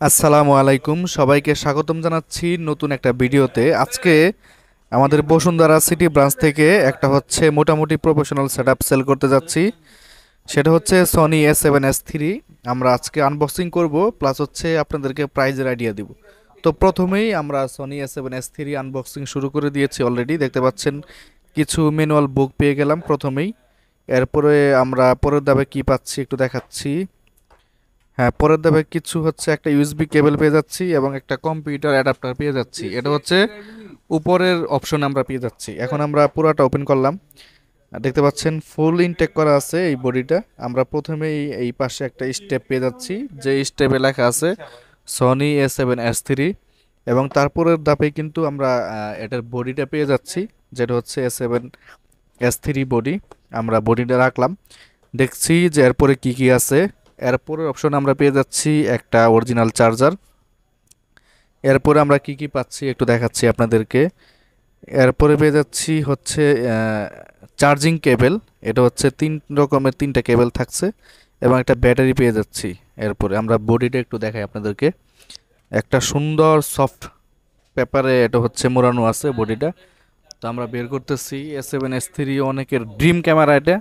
আসসালামু আলাইকুম, সবাইকে স্বাগতম জানাচ্ছি নতুন একটা ভিডিওতে। আজকে আমাদের বসুন্ধরা সিটি ব্রাঞ্চ থেকে একটা হচ্ছে মোটামুটি প্রফেশনাল সেটআপ সেল করতে যাচ্ছি। সেটা হচ্ছে সনি A7S III। আমরা আজকে আনবক্সিং করব, প্লাস হচ্ছে আপনাদেরকে প্রাইজের আইডিয়া দিব। তো প্রথমেই আমরা সনি A7S III আনবক্সিং শুরু করে দিয়েছি, অলরেডি দেখতে পাচ্ছেন। কিছু ম্যানুয়াল বুক পেয়ে গেলাম প্রথমেই। এরপরে আমরা পরের ধাপে কি পাচ্ছি একটু দেখাচ্ছি। হ্যাঁ, পরের ধাপে কিছু হচ্ছে একটা ইউএসবি কেবল পেয়ে যাচ্ছি এবং একটা কম্পিউটার অ্যাডাপ্টার পেয়ে যাচ্ছি। এটা হচ্ছে উপরের অপশন আমরা পেয়ে যাচ্ছি। এখন আমরা পুরাটা ওপেন করলাম, দেখতে পাচ্ছেন ফুল ইনটেক করা আছে এই বডিটা। আমরা প্রথমেই এই পাশে একটা স্টেপ পেয়ে যাচ্ছি, যে স্টেপে লেখা আছে সনি A7S III। এবং তারপরের ধাপে কিন্তু আমরা এটার বডিটা পেয়ে যাচ্ছি, যেটা হচ্ছে A7S III বডি। আমরা বডিটা রাখলাম, দেখছি যে এরপরে কি কি আছে। এরপরের অপশন আমরা পেয়ে যাচ্ছি একটা অরিজিনাল চার্জার। এরপরে আমরা কি কি পাচ্ছি একটু দেখাচ্ছি আপনাদেরকে। এরপরে পেয়ে যাচ্ছি হচ্ছে চার্জিং কেবল। এটা হচ্ছে তিন রকমের তিনটা কেবল থাকছে এবং একটা ব্যাটারি পেয়ে যাচ্ছি। এরপরে আমরা বডিটা একটু দেখাই আপনাদেরকে। একটা সুন্দর সফট পেপারে এটা হচ্ছে মোড়ানো আছে বডিটা। তো আমরা বের করতেছি। A7S III অনেকের ড্রিম ক্যামেরা, এটা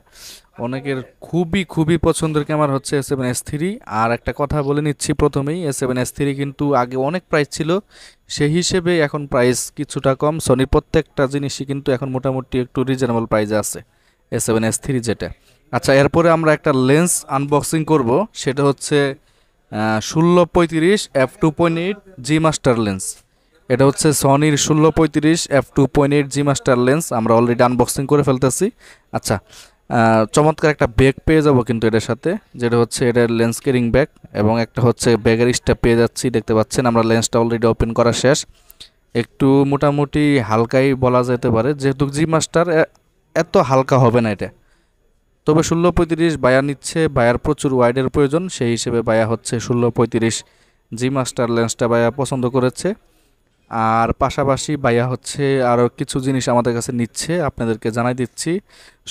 অনেকের খুবই খুবই পছন্দের ক্যামেরা হচ্ছে A7S III। আর একটা কথা বলে নিচ্ছি প্রথমেই, A7S III কিন্তু আগে অনেক প্রাইস ছিল, সেই হিসেবে এখন প্রাইস কিছুটা কম। সনির প্রত্যেকটা জিনিসই কিন্তু এখন মোটামুটি একটু রিজনেবল প্রাইসে আছে, A7S III যেটা। আচ্ছা, এরপরে আমরা একটা লেন্স আনবক্সিং করব, সেটা হচ্ছে 16-35 F2.8 জি মাস্টার লেন্স। এটা হচ্ছে সনির 16-35 F2.8 জি মাস্টার লেন্স। আমরা অলরেডি আনবক্সিং করে ফেলতেছি। আচ্ছা, চমৎকার একটা ব্যাগ পেয়ে যাব কিন্তু এটার সাথে, যেটা হচ্ছে এটার লেন্স ক্যারিং ব্যাগ, এবং একটা হচ্ছে ব্যাগের স্টেপ পেয়ে যাচ্ছি। দেখতে পাচ্ছেন আমরা লেন্সটা অলরেডি ওপেন করা শেষ। একটু মোটামুটি হালকাই বলা যেতে পারে, যেহেতু জি মাস্টার এত হালকা হবে না এটা। তবে 16-35 বায়া নিচ্ছে, বায়ার প্রচুর ওয়াইডের প্রয়োজন, সেই হিসেবে বায়া হচ্ছে 16-35 জি মাস্টার লেন্সটা বায়া পছন্দ করেছে। আর পাশাপাশি বাইয়া হচ্ছে আরও কিছু জিনিস আমাদের কাছে নিচ্ছে, আপনাদেরকে জানাই দিচ্ছি।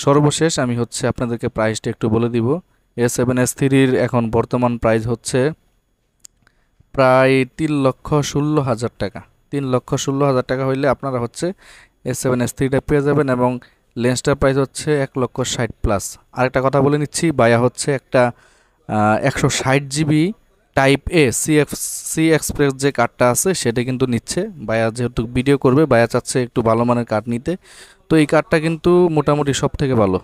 সর্বশেষ আমি হচ্ছে আপনাদেরকে প্রাইসটা একটু বলে দিব। A7S3-র এখন বর্তমান প্রাইস হচ্ছে প্রায় 3,16,000 টাকা। 3,16,000 টাকা হইলে আপনারা হচ্ছে A7S3টা পেয়ে যাবেন, এবং লেন্সটার প্রাইস হচ্ছে 1,60,000+। আরেকটা কথা বলে নিচ্ছি, বায়া হচ্ছে একটা 160 GB type A C express যে কার্ডটা আছে সেটা কিন্তু নিচ্ছে। বায়া যেহেতু ভিডিও করবে, বায়া চাচ্ছে একটু ভালো মানের কার্ড নিতে, তো এই কার্ডটা কিন্তু মোটামুটি সব থেকে ভালো।